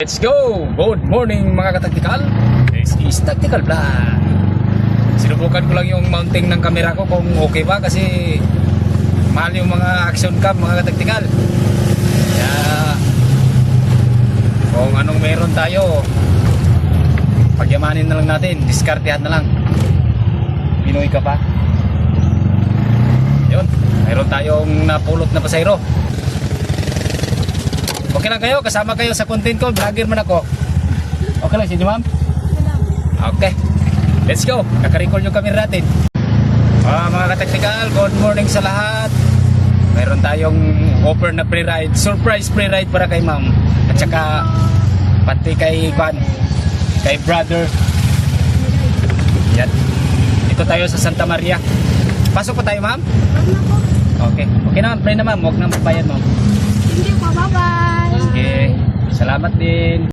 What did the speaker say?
Let's go! Good morning mga kataktikal. This is Tactical Vlog. Sinubukan ko lang yung mounting ng camera ko kung okay ba kasi mahal yung mga action cam mga kataktikal. Kaya kung anong meron tayo, pagyamanin na lang natin, diskartehan na lang. Pinoy ka pa. Yun, meron tayong napulot na pasayro. Okay lang kayo, kasama kayo sa content ko, vlogger man ako. Okay lang, sige ma'am? Okay, let's go. Nakarecord yung camera natin. Mga kataktikal, good morning sa lahat. Meron tayong offer na pre-ride, surprise pre-ride para kay ma'am. At saka pati kay Juan, kay brother. Yan. Dito tayo sa Santa Maria. Pasok pa tayo ma'am? Okay, okay naman, pray na ma'am, huwag na magbayad ma'am. Hindi po, bye-bye. Sige, salamat din.